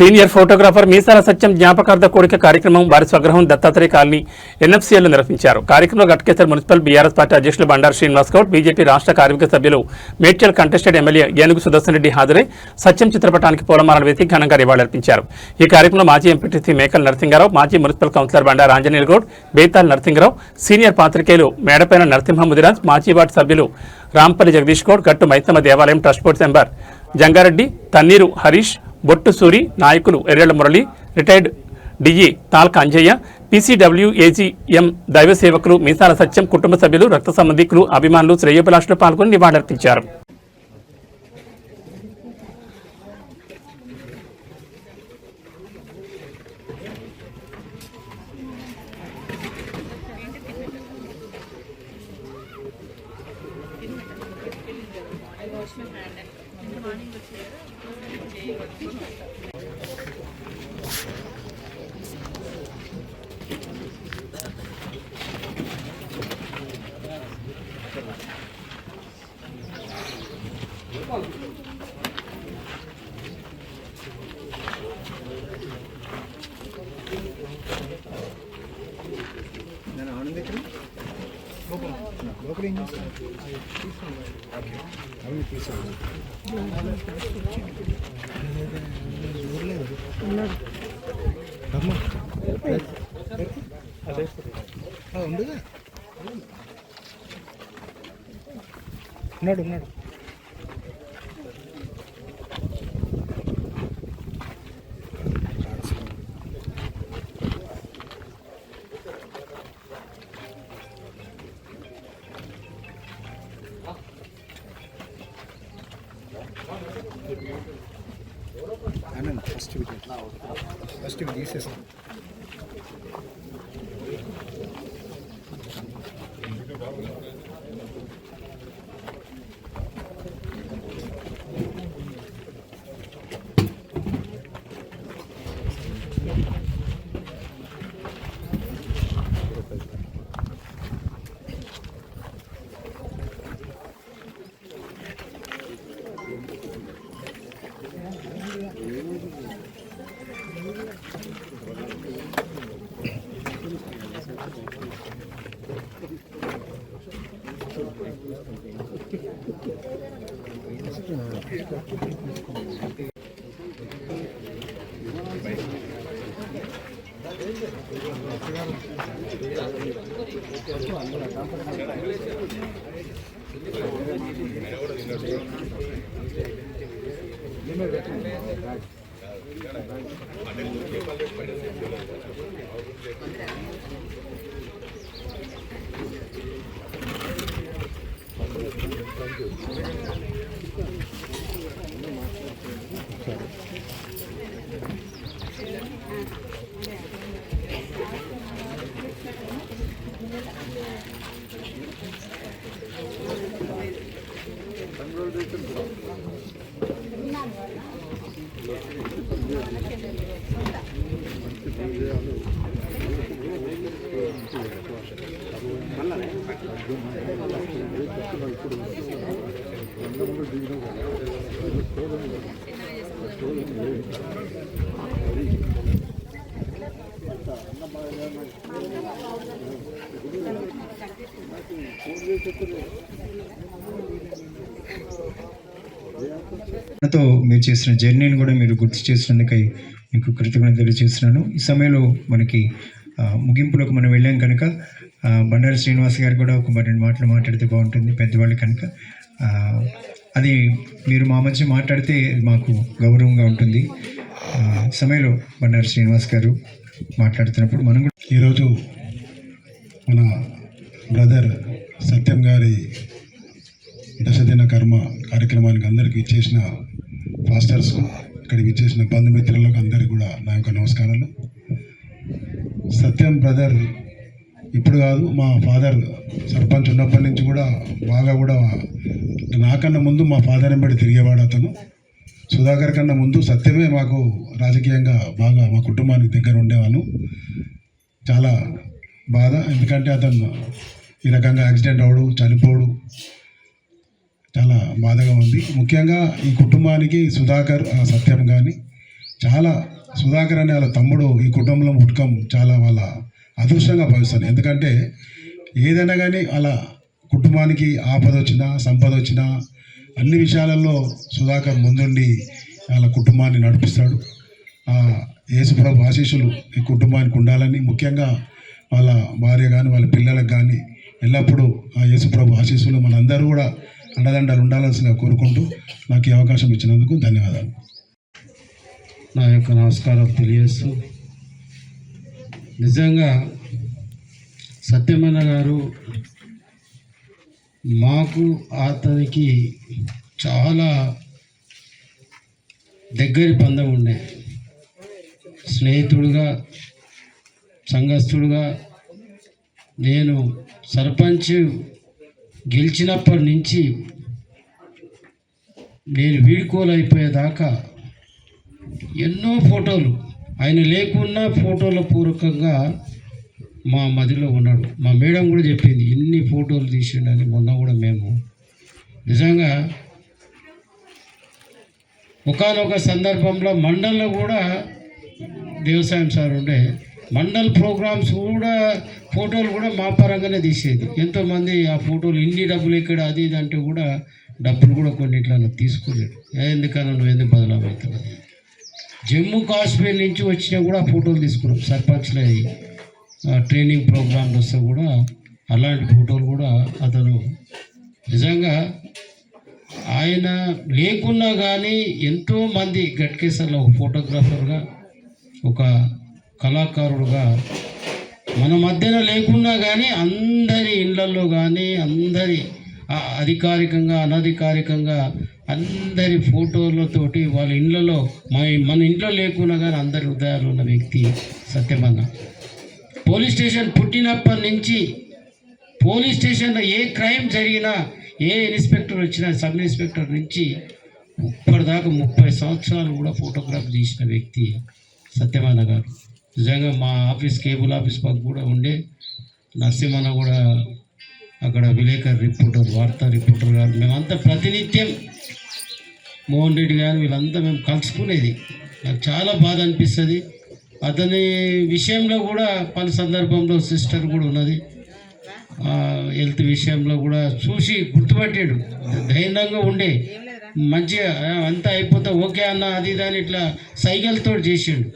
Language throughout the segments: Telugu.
సీనియర్ ఫోటోగ్రాఫర్ మీసాల సత్యం జ్ఞాపకార్థ కోరిక కార్యక్రమం వారి స్వగృహం దత్తాత్రేయ కాలనీ ఎన్ఎఫ్సీఎల్ నిర్వహించారు. కార్యక్రమంలో ఘట్కేసర్ మున్సిపల్ బీఆర్ఎస్ పార్టీ అధ్యక్షులు బండారు శ్రీనివాస్ గౌడ్, బీజేపీ రాష్ట్ర కార్మిక సభ్యులు మేడ్చల్ కంటెస్టెడ్ ఎమ్మెల్యే ఏనుగు సుదర్శన్ రెడ్డి హాజరై సత్యం చిత్రపటానికి పూలమాలలు వేసి ఘనంగా నివాళులర్పించారు. ఈ కార్యక్రమంలో మాజీ ఎంపీటీసీ మేకల్ నరసింగారావు, మాజీ municipal councillor Bandaru Anjaneyulu Goud, Bethal Narasingarao, senior పాత్రికేయులు మేడపైన నరసింహ ముదిరాజ్, మాజీ వార్డు సభ్యులు రాంపల్లి జగదీష్ గౌడ్, గట్టు మైసమ్మ దేవాలయం trust board member Jangareddy, Tanneeru Harish, Bottu Suri, నాయకులు Errella Murali, retired DE Talka Anjaiah, PCWAGM దైవ సేవకులు మీసాల సత్యం కుటుంబ సభ్యులు, రక్త సంబంధికులు, అభిమానులు, శ్రేయోభిలాషులు పాల్గొని నివాళులర్పించారు. ఉన్నాడు ఫస్ట్ తీసేస్తాం. నాతో మీరు చేసిన జర్నీని కూడా మీరు గుర్తు చేసినందుకై మీకు కృతజ్ఞత తెలియజేస్తున్నాను. ఈ సమయంలో మనకి ముగింపులోకి మనం వెళ్ళాం కనుక బండారు శ్రీనివాస్ గారు కూడా ఒక 2 మాటలు మాట్లాడితే బాగుంటుంది, పెద్దవాళ్ళు కనుక. అది మీరు మా మధ్య మాట్లాడితే మాకు గౌరవంగా ఉంటుంది. సమయంలో బండారు శ్రీనివాస్ గారు మాట్లాడుతున్నప్పుడు మనం కూడా ఈరోజు మన బ్రదర్ సత్యం గారి దశదిన కర్మ కార్యక్రమానికి అందరికీ ఇచ్చేసిన ఫాస్టర్స్, ఇక్కడికి ఇచ్చేసిన బంధుమిత్రులకు అందరికీ కూడా నా యొక్క నమస్కారాలు. సత్యం బ్రదర్ ఇప్పుడు కాదు, మా ఫాదర్ సర్పంచ్ ఉన్నప్పటి నుంచి కూడా బాగా కూడా నాకన్నా ముందు మా ఫాదర్ వెంబడి తిరిగేవాడు అతను. సుధాకర్ కన్నా ముందు సత్యమే మాకు రాజకీయంగా బాగా మా కుటుంబానికి దగ్గర ఉండేవాను. చాలా బాధ, ఎందుకంటే అతను ఈ రకంగా యాక్సిడెంట్ అవడు, చనిపోడు, చాలా బాధగా ఉంది. ముఖ్యంగా ఈ కుటుంబానికి సుధాకర్, సత్యం కానీ చాలా సుధాకర్ అనే వాళ్ళ తమ్ముడు ఈ కుటుంబంలో పుట్టకం చాలా వాళ్ళ అదృష్టంగా భావిస్తాను. ఎందుకంటే ఏదైనా కానీ వాళ్ళ కుటుంబానికి ఆపద వచ్చినా సంపద వచ్చినా అన్ని విషయాలలో సుధాకర్ ముందుండి వాళ్ళ కుటుంబాన్ని నడిపిస్తాడు. యేసుప్రభు ఆశీస్సులు ఈ కుటుంబానికి ఉండాలని, ముఖ్యంగా వాళ్ళ భార్య కానీ వాళ్ళ పిల్లలకు కానీ ఎల్లప్పుడూ ఆ యేసుప్రభు ఆశీస్సులు మనందరూ కూడా అండదండలు ఉండాల్సిందిగా కోరుకుంటూ నాకు ఈ అవకాశం ఇచ్చినందుకు ధన్యవాదాలు. నా యొక్క నమస్కారం తెలియజేస్తూ, నిజంగా సత్యమన్న గారు మాకు అతనికి చాలా దగ్గరి బంధం ఉండే, స్నేహితుడుగా సంఘస్థుడుగా. నేను సర్పంచ్ గెలిచినప్పటి నుంచి నేను వీడుకోలైపోయేదాకా ఎన్నో ఫోటోలు, ఆయన లేకున్నా ఫోటోల పూర్వకంగా మా మదిలో ఉన్నాడు. మా మేడం కూడా చెప్పింది ఎన్ని ఫోటోలు తీసిండని. మొన్న కూడా మేము నిజంగా ఒకానొక సందర్భంలో మండల్లో కూడా వ్యవసాయం సార్ ఉండే, మండల్ ప్రోగ్రామ్స్ కూడా ఫోటోలు కూడా మా పరంగానే తీసేది. ఎంతోమంది ఆ ఫోటోలు ఇన్ని డబ్బులు ఎక్కడ అది ఇది అంటే కూడా డబ్బులు కూడా కొన్నిట్లో తీసుకోలేదు. ఎందుకన్నా నువ్వు ఎందుకు బదలామవుతున్నది. జమ్మూ కాశ్మీర్ నుంచి వచ్చినా కూడా ఫోటోలు తీసుకున్నాం. సర్పంచ్ల ట్రైనింగ్ ప్రోగ్రాంలు వస్తే కూడా అలాంటి ఫోటోలు కూడా అతను నిజంగా ఆయన లేకున్నా కానీ ఎంతోమంది గట్కేసర్లో ఒక ఫోటోగ్రాఫర్గా, ఒక కళాకారుడుగా మన మధ్యన లేకున్నా కానీ అందరి ఇళ్లలో కానీ అందరి అధికారికంగా అనధికారికంగా అందరి ఫోటోలతోటి వాళ్ళ ఇళ్లలో మన ఇంట్లో లేకున్నా కానీ అందరి హృదయాలు ఉన్న వ్యక్తి సత్యమన్న. పోలీస్ స్టేషన్ పుట్టినప్పటి నుంచి పోలీస్ స్టేషన్లో ఏ క్రైమ్ జరిగినా, ఏ ఇన్స్పెక్టర్ వచ్చినా, సబ్ ఇన్స్పెక్టర్ నుంచి ఇప్పటిదాకా 30 సంవత్సరాలు కూడా ఫోటోగ్రాఫ్ తీసిన వ్యక్తి సత్యమన్న గారు. నిజంగా మా ఆఫీస్ కేబుల్ ఆఫీస్ పక్క కూడా ఉండే నరసింహన్న కూడా అక్కడ విలేకరు రిపోర్టర్, వార్తా రిపోర్టర్ గారు, మేమంతా ప్రతినిత్యం మోహన్ రెడ్డి గారు వీళ్ళంతా మేము కలుసుకునేది. నాకు చాలా బాధ అనిపిస్తుంది. అతని విషయంలో కూడా పలు సందర్భంలో సిస్టర్ కూడా ఉన్నది, హెల్త్ విషయంలో కూడా చూసి గుర్తుపట్టాడు. ధైర్యంగా ఉండే మంచిగా అంతా అయిపోతే ఓకే అన్న అది దాని ఇట్లా సైకిల్తో చేసిండు.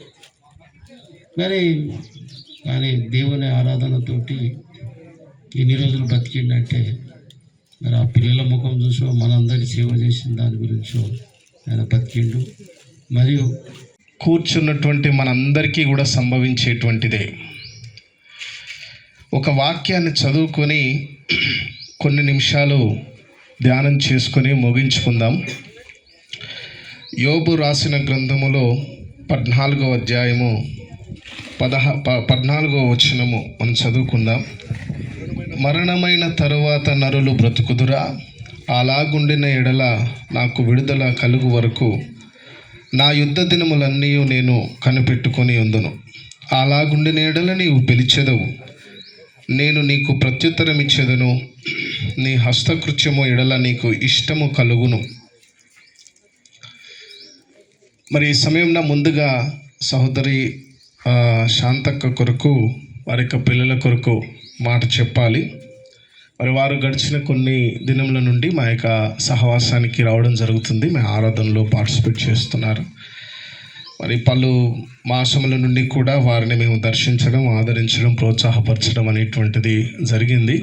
కానీ దేవుని ఆరాధనతోటి ఎన్ని రోజులు బతికిండంటే మరి ఆ పిల్లల ముఖం చూసో మనందరి సేవ చేసిన దాని గురించో ఆయన బతికిండు. మరియు కూర్చున్నటువంటి మనందరికీ కూడా సంభవించేటువంటిదే. ఒక వాక్యాన్ని చదువుకొని కొన్ని నిమిషాలు ధ్యానం చేసుకొని ముగించుకుందాం. యోబు రాసిన గ్రంథములో 14వ అధ్యాయము 14వ వచనము మనం చదువుకుందాం. మరణమైన తరువాత నరులు బ్రతుకుదురా, అలాగుండిన ఎడల నాకు విడుదల కలుగు వరకు నా యుద్ధ దినములన్నీ నేను కనిపెట్టుకొని ఉందును. అలాగుండిన ఎడల నీవు పిలిచెదవు, నేను నీకు ప్రత్యుత్తరం ఇచ్చేదను, నీ హస్తకృత్యము ఎడల నీకు ఇష్టము కలుగును. మరి ఈ సమయంలో ముందుగా సహోదరి శాంతక్క కొరకు, వారి యొక్క పిల్లల కొరకు మాట చెప్పాలి. మరి వారు గడిచిన కొన్ని దినముల నుండి మా యొక్క సహవాసానికి రావడం జరుగుతుంది. మా ఆరాధనలో పార్టిసిపేట్ చేస్తున్నారు. మరి పలు మాసముల నుండి కూడా వారిని మేము దర్శించడం, ఆదరించడం, ప్రోత్సాహపరచడం అనేటువంటిది జరిగింది.